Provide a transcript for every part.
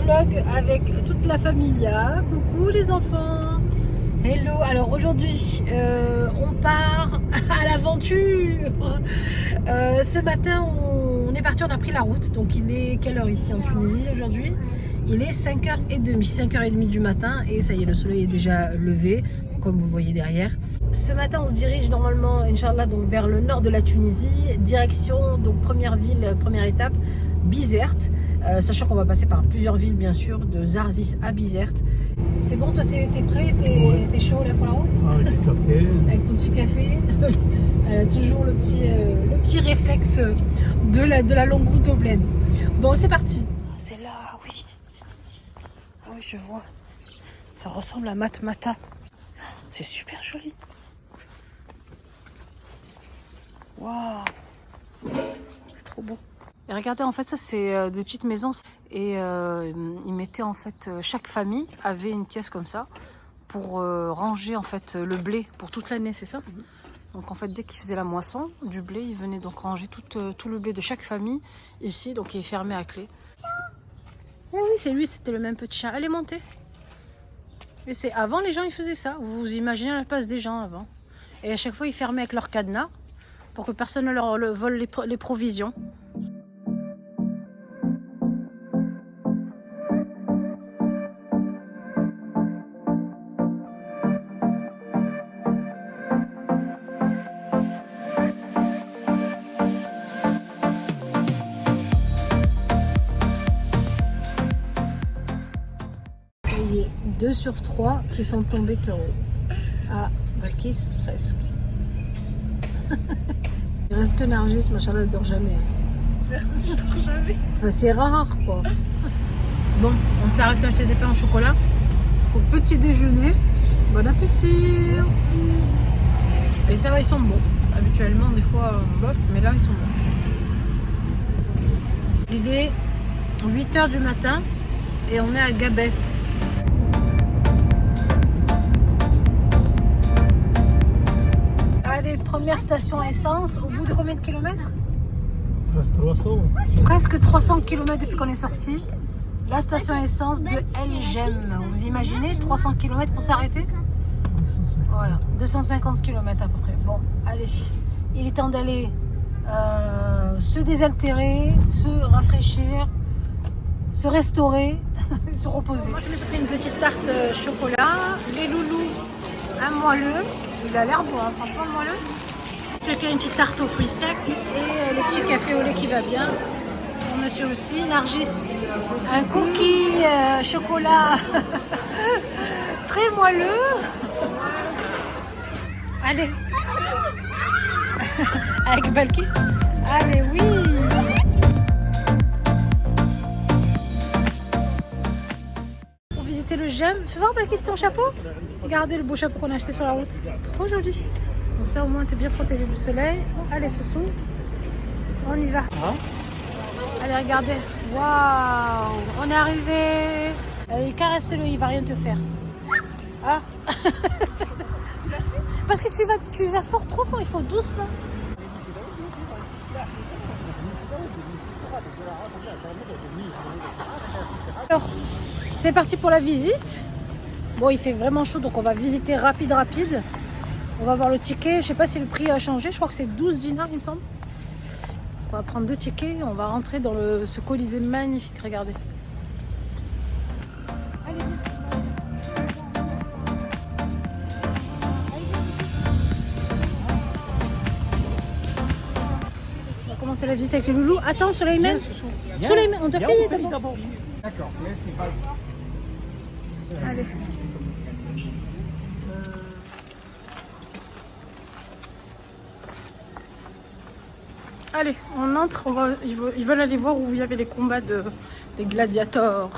vlog avec toute la familia. Coucou les enfants. Hello. Alors aujourd'hui on part à l'aventure. Ce matin on est parti, on a pris la route. Donc il est quelle heure ici en Tunisie aujourd'hui? Il est 5h30, 5h30 du matin et ça y est, le soleil est déjà levé, comme vous voyez derrière. Ce matin, on se dirige normalement, Inch'Allah, donc vers le nord de la Tunisie, direction, donc première ville, première étape, Bizerte, sachant qu'on va passer par plusieurs villes, bien sûr, de Zarzis à Bizerte. C'est bon, toi, t'es prêt? T'es chaud là pour la route? Avec du café. Avec ton petit café. Elle a toujours le petit réflexe de la longue route au bled. Bon, c'est parti. C'est là, oui. Ah oui, je vois. Ça ressemble à Matmata. C'est super joli. Waouh. C'est trop beau. Et regardez, en fait, ça c'est des petites maisons. Et ils mettaient en fait, chaque famille avait une pièce comme ça pour ranger en fait le blé pour toute l'année, c'est ça? Donc en fait, dès qu'ils faisaient la moisson du blé, ils venaient donc ranger tout le blé de chaque famille ici, donc il est fermé à clé. Ah oui, c'est lui, c'était le même petit chat. Allez, montez. Et c'est avant, les gens ils faisaient ça. Vous vous imaginez la place des gens avant. Et à chaque fois, ils fermaient avec leur cadenas pour que personne ne leur vole les provisions. Il y a 2 sur 3 qui sont tombés KO. Ah, Balkis, presque. Il reste que Nargis, machallah, elle dort jamais. Merci, je dors jamais. Enfin, c'est rare, quoi. Bon, on s'est arrêté acheter des pains au chocolat au petit déjeuner. Bon appétit. Et ça va, ils sont bons. Habituellement, des fois, on bof, mais là, ils sont bons. Il est 8h du matin et on est à Gabès. Allez, première station essence, au bout de combien de kilomètres? Presque 300. Presque 300 km depuis qu'on est sorti. La station essence de El Jem. Vous imaginez 300 km pour s'arrêter? Voilà, 250 km à peu près. Bon, allez, il est temps d'aller se désaltérer, se rafraîchir, se restaurer, se reposer. Moi, je me suis fait une petite tarte chocolat. Les loulous, un moelleux. Il a l'air bon, hein, franchement moelleux. Celui qui a une petite tarte aux fruits secs et le petit café au lait qui va bien. Pour monsieur aussi. Nargis, un cookie chocolat très moelleux. Allez. Avec Balkis. Allez, oui. Pour visiter le Jem. Fais voir Balkis ton chapeau. Regardez le beau chapeau qu'on a acheté sur la route. Trop joli. Comme ça au moins tu es bien protégé du soleil. Allez Soso, on y va. Allez regardez. Waouh, on est arrivé. Allez, caresse-le, il va rien te faire. Ah. Parce que tu vas fort, trop fort, il faut doucement. Alors, c'est parti pour la visite. Bon, il fait vraiment chaud, donc on va visiter rapide. On va voir le ticket. Je sais pas si le prix a changé. Je crois que c'est 12 dinars, il me semble. On va prendre 2 tickets. On va rentrer dans ce colisée magnifique. Regardez. Allez. On va commencer la visite avec les loulous. Attends, Soleiman. Soleiman, on doit payer d'abord. D'accord, mais c'est pas... Allez. Allez, on entre, ils veulent aller voir où il y avait les combats des gladiateurs.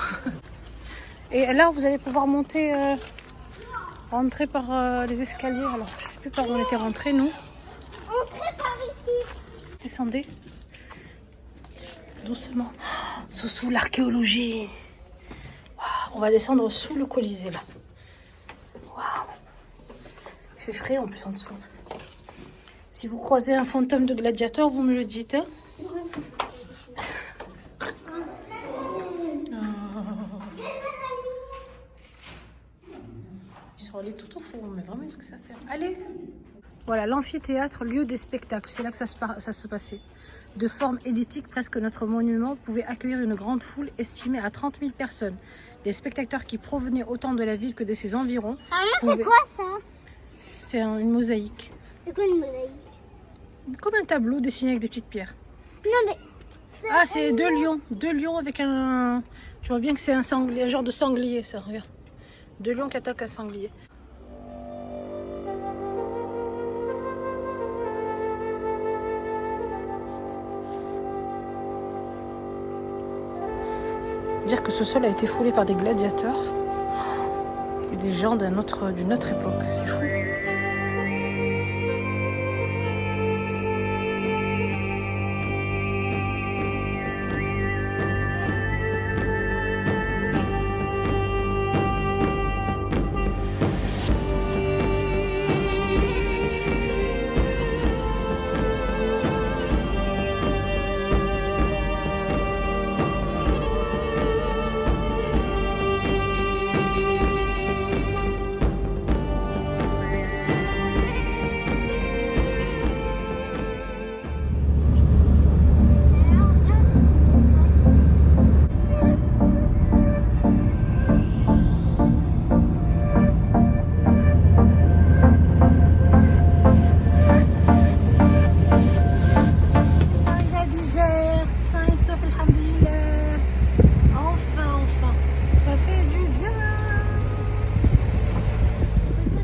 Et là, vous allez pouvoir monter, rentrer par les escaliers. Alors, je ne sais plus par où on était rentrés, nous. Entrez par ici. Descendez. Doucement. Sous l'archéologie. Wow, on va descendre sous le Colisée, là. Waouh. Il fait frais, en plus, en dessous. Si vous croisez un fantôme de gladiateur, vous me le dites. Hein? Oh. fou, mais vraiment des trucs à faire. Allez. Voilà, l'amphithéâtre, lieu des spectacles. C'est là que ça se passait. De forme elliptique, presque notre monument pouvait accueillir une grande foule estimée à 30 000 personnes. Les spectateurs qui provenaient autant de la ville que de ses environs. C'est quoi ça? C'est une mosaïque. C'est quoi une mosaïque? Comme un tableau dessiné avec des petites pierres. Non mais... Ah, c'est deux lions avec un... Tu vois bien que c'est un sanglier, un genre de sanglier, ça, regarde. Deux lions qui attaquent un sanglier. Dire que ce sol a été foulé par des gladiateurs et des gens d'une autre époque, c'est fou.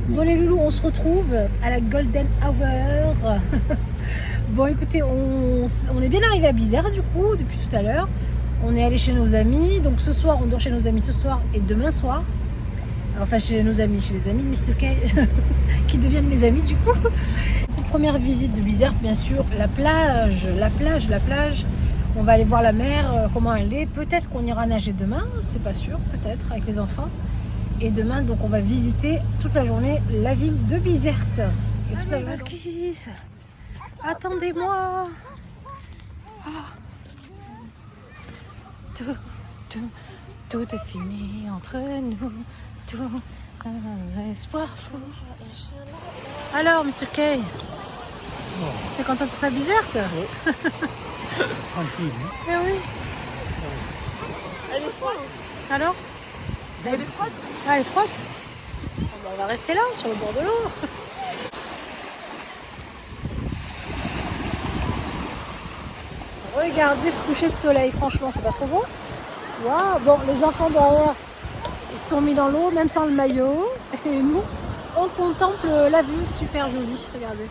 Bon les loulous, on se retrouve à la Golden Hour. Bon écoutez, on est bien arrivé à Bizerte du coup, depuis tout à l'heure. On est allé chez nos amis, donc ce soir on dort chez nos amis ce soir et demain soir. Enfin chez nos amis, chez les amis de Mr. K qui deviennent mes amis du coup. Première visite de Bizerte bien sûr, la plage. On va aller voir la mer, comment elle est. Peut-être qu'on ira nager demain, c'est pas sûr, peut-être avec les enfants. Et demain, donc, on va visiter toute la journée la ville de Bizerte. Allez, Marquise, attendez-moi. Oh. Tout est fini entre nous. Tout un espoir fou. Alors, Mr. K, t'es content d'être à Bizerte? Oui. Tranquille. Eh oui. Elle est froide. Alors? Elle est froide. Ah, elle est froide. On va rester là, sur le bord de l'eau. Regardez ce coucher de soleil, franchement, c'est pas trop beau. Waouh. Bon, les enfants derrière, ils se sont mis dans l'eau, même sans le maillot. Et nous, on contemple la vue, super jolie, regardez.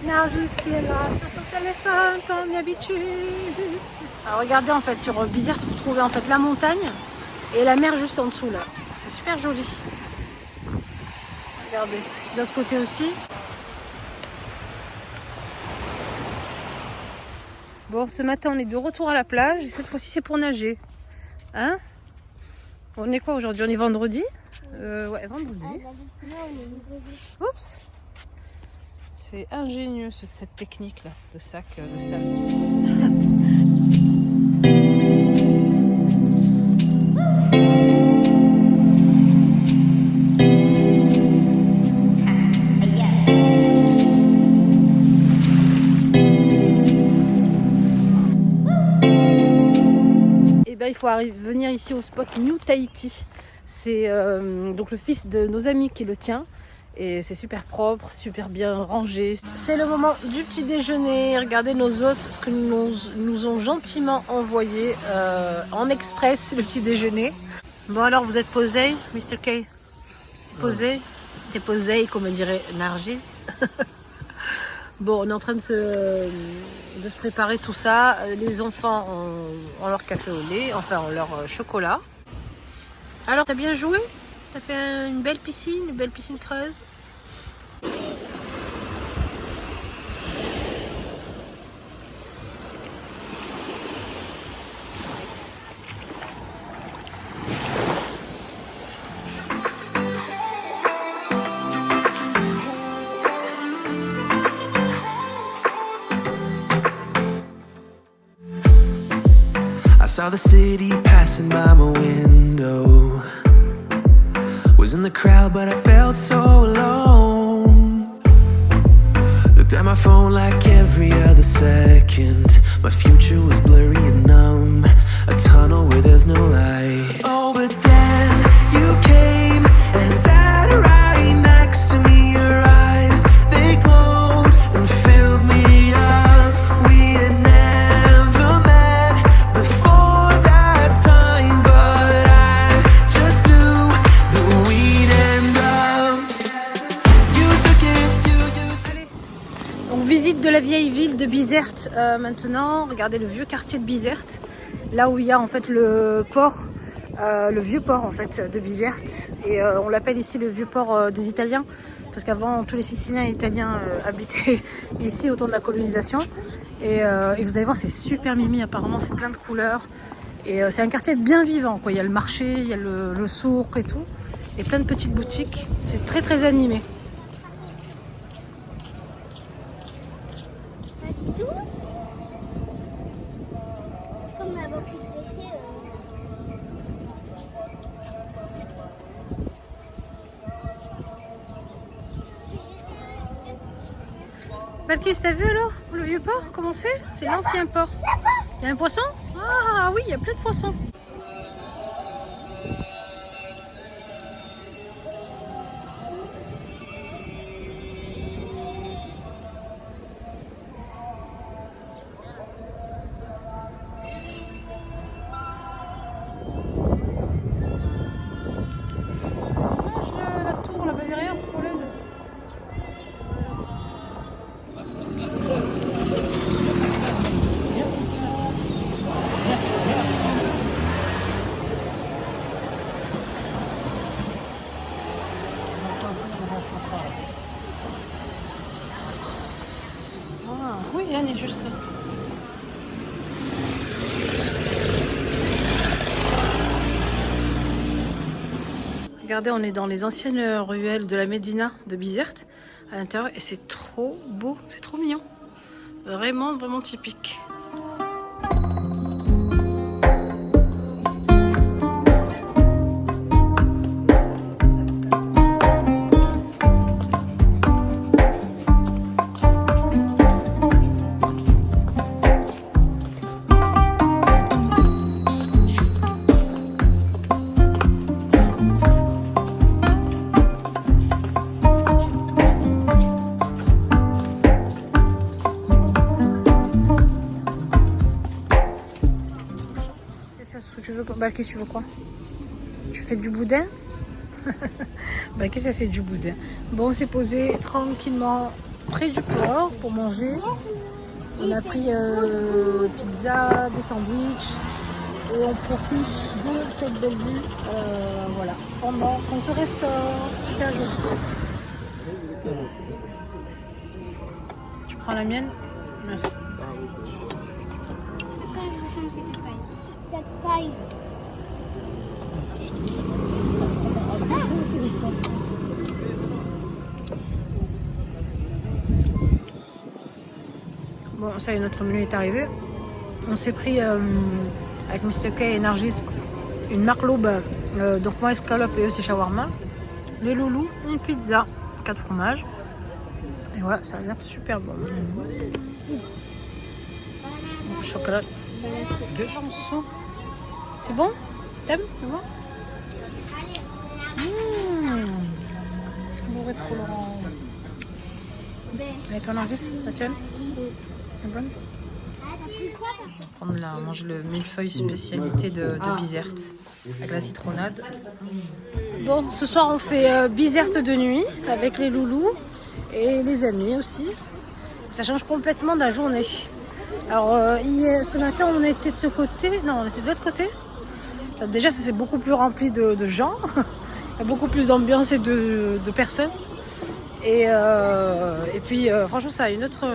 Nargis qui est là sur son téléphone, comme d'habitude. Alors regardez, en fait, sur Bizerte, vous trouvez en fait la montagne et la mer juste en dessous là. C'est super joli. Regardez. De l'autre côté aussi. Bon, ce matin on est de retour à la plage et cette fois-ci c'est pour nager. Hein? On est quoi aujourd'hui? On est vendredi? Ouais, vendredi. Oups! C'est ingénieux cette technique là de sac de sable. Il faut venir ici au spot New Tahiti. C'est donc le fils de nos amis qui le tient. Et c'est super propre, super bien rangé. C'est le moment du petit déjeuner. Regardez nos hôtes, ce que nous ont gentiment envoyé en express, le petit déjeuner. Bon alors, vous êtes posé, Mr. K? T'es posé? T'es posé, comme dirait Nargis. Bon, on est en train de se préparer tout ça. Les enfants ont leur café au lait, enfin ont leur chocolat. Alors, t'as bien joué? T'as fait une belle piscine creuse. I saw the city passing by my window. Was was in the crowd, but I felt so alone. Looked at my phone like every other second. My future was blurry and numb, a tunnel where there's no light. Oh, but then you came and sat right next to me. Your eyes, they glowed and filled me up. We had never met before that time, but I just knew that we'd end up. You took it, Donc visite de la vieille ville de Bizerte maintenant. Regardez le vieux quartier de Bizerte, là où il y a en fait le port, le vieux port en fait de Bizerte. Et on l'appelle ici le vieux port des Italiens, parce qu'avant tous les Siciliens et Italiens habitaient ici au temps de la colonisation. Et vous allez voir, c'est super mimi, apparemment c'est plein de couleurs. Et c'est un quartier bien vivant, quoi. Il y a le marché, il y a le souk et tout. Et plein de petites boutiques. C'est très très animé. Comme la banquise fléchée. Balkis, t'as vu alors le vieux port? Comment c'est? C'est l'ancien port. Il y a un poisson? Ah oui, il y a plein de poissons. La tour là-bas derrière, trop laide. Ah, oui, Yann est juste là. Regardez, on est dans les anciennes ruelles de la Médina de Bizerte à l'intérieur et c'est trop beau, c'est trop mignon. Vraiment, vraiment typique. Balkis, tu veux quoi? Tu fais du boudin? Balkis, ça fait du boudin. Bon, on s'est posé tranquillement près du port pour manger. On a pris pizza, des sandwichs et on profite de cette belle vue. Voilà, pendant qu'on se restaure. Super joli. Tu prends la mienne? Merci. Cette paille. Bon, ça y est, notre menu est arrivé. On s'est pris avec Mr. K et Nargis une marloube, donc moi escalope et eux c'est shawarma. Les loulous, une pizza, 4 fromages. Et voilà, ça a l'air super bon. Chocolat. C'est bon? T'aimes? C'est bon? Bourré de colorant. Avec un Nargis, la tienne? C'est bonne? On va manger le millefeuille spécialité de Bizerte avec la citronnade. Bon, ce soir on fait Bizerte de nuit avec les loulous et les amis aussi. Ça change complètement de la journée. Alors ce matin on était de ce côté, non on était de l'autre côté. Déjà ça c'est beaucoup plus rempli de gens, il y a beaucoup plus d'ambiance et de personnes. Et puis franchement ça a une autre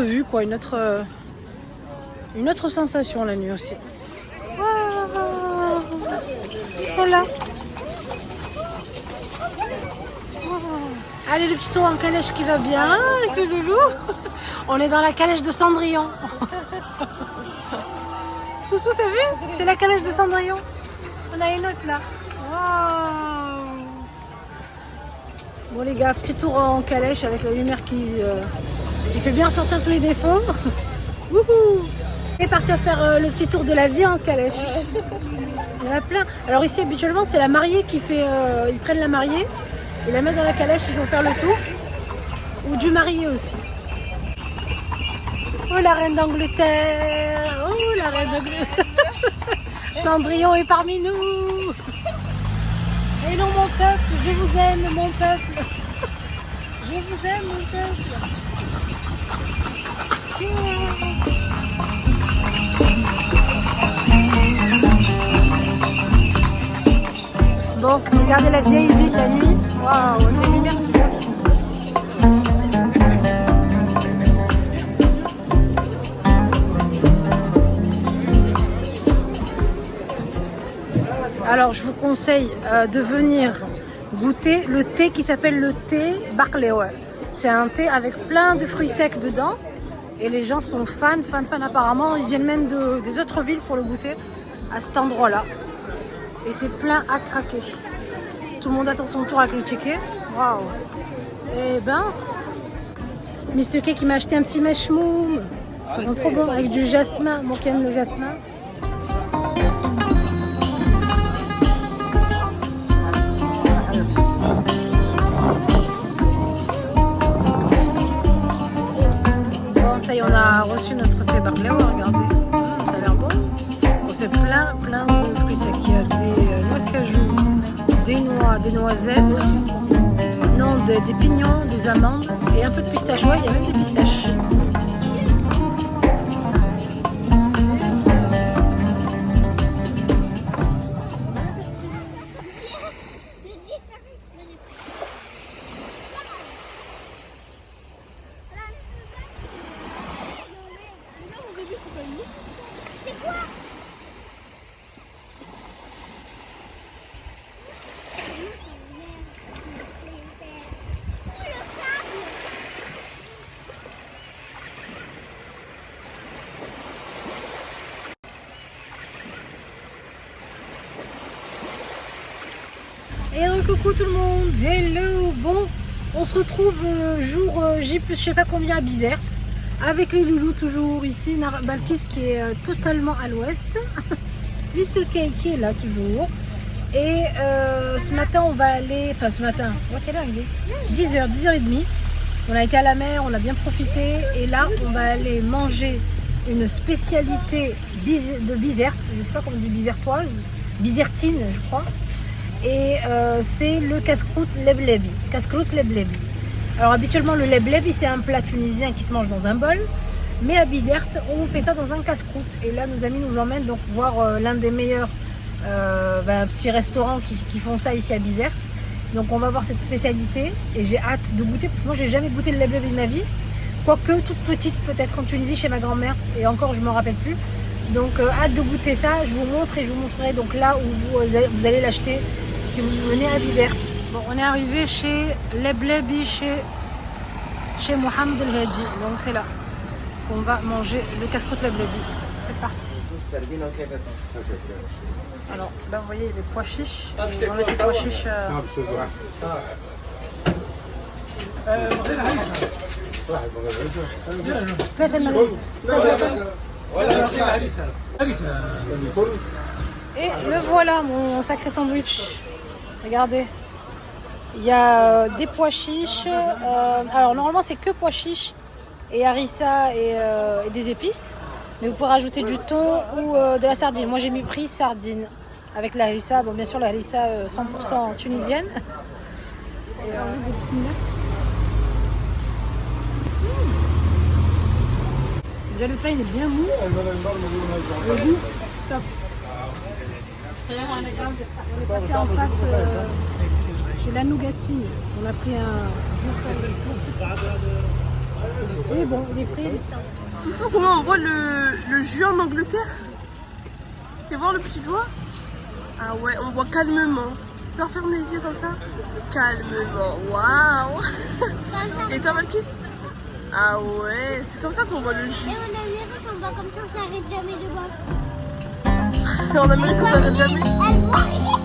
vue quoi, une autre sensation la nuit aussi. Voilà. Allez, le petit tour en calèche qui va bien avec le loulou. On est dans la calèche de Cendrillon. Soussou, t'as vu? C'est la calèche de Cendrillon. On a une autre là. Wow. Bon les gars, petit tour en calèche avec la lumière qui fait bien ressortir tous les défauts. Wouhou! On est parti à faire le petit tour de la vie en calèche. Il y en a plein. Alors ici habituellement c'est la mariée qui fait, ils prennent la mariée, ils la mettent dans la calèche, ils vont faire le tour. Ou du marié aussi. Oh la reine d'Angleterre! Oh la reine d'Angleterre! Cendrillon est parmi nous! Et non mon peuple, je vous aime mon peuple! Je vous aime mon peuple! Bon, regardez la vieille ville la nuit. Waouh, on a une lumière super. Alors, je vous conseille de venir goûter le thé qui s'appelle le thé Barclay. C'est un thé avec plein de fruits secs dedans. Et les gens sont fans. Apparemment, ils viennent même des autres villes pour le goûter à cet endroit-là. Et c'est plein à craquer. Tout le monde attend son tour avec le ticket. Waouh! Et ben, Mr. K qui m'a acheté un petit meshmoum. Ils sont trop beaux avec du jasmin. Moi qui aime le jasmin. Bon, ça y est, on a reçu notre thé Barclay. Regardez, ça a l'air bon. Bon, c'est plein de fruits secs. Il y a des noix de cajou, des noix, des noisettes, non, des pignons, des amandes et un peu de pistache. Ouais, il y a même des pistaches. Et coucou tout le monde, hello. Bon, on se retrouve jour J plus je sais pas combien à Bizerte avec les loulous toujours ici, Balkis qui est totalement à l'ouest, Mr. K qui est là toujours. Et ce matin on va aller, enfin ce matin, quelle heure il est 10h, 10h30. On a été à la mer, on a bien profité et là on va aller manger une spécialité de Bizerte, je sais pas comment on dit, bizertoise, bizertine je crois. Et c'est le casse-croûte leblebi. Casse-croûte leblebi. Alors habituellement le leblebi c'est un plat tunisien qui se mange dans un bol, mais à Bizerte on fait ça dans un casse-croûte. Et là nos amis nous emmènent donc voir l'un des meilleurs petits restaurants qui font ça ici à Bizerte. Donc on va voir cette spécialité et j'ai hâte de goûter parce que moi j'ai jamais goûté le leblebi de ma vie, quoique toute petite peut-être en Tunisie chez ma grand-mère et encore je me rappelle plus. Donc hâte de goûter ça, je vous montre et je vous montrerai donc là où vous allez l'acheter si vous venez à Bizerte. Bon, on est arrivé chez Leblebi, chez Mohamed El Hadi, donc c'est là qu'on va manger le casse-croûte Leblebi. C'est parti. Alors là vous voyez les pois chiches, on met des pois chiches. Et le voilà mon sacré sandwich. Regardez, il y a des pois chiches. Alors normalement c'est que pois chiches et harissa et des épices. Mais vous pouvez rajouter du thon ou de la sardine. Moi j'ai mis pris sardine avec la harissa. Bon bien sûr la harissa 100% tunisienne. Et déjà le pain il est bien mou. Le goût, top. On est passé en face chez la Nougatine. On a pris un jus. Et bon, il est frais, il est super bon. Soussou, comment on voit le jus en Angleterre? Fais voir le petit doigt. Ah ouais, on boit calmement. Tu peux fermer les yeux comme ça? Calmement, waouh. Et toi, Malkis? Ah ouais, c'est comme ça qu'on boit le jus. Et en Amérique, on boit comme ça s'arrête jamais de boire. En Amérique, on s'arrête jamais. Elle boit rien.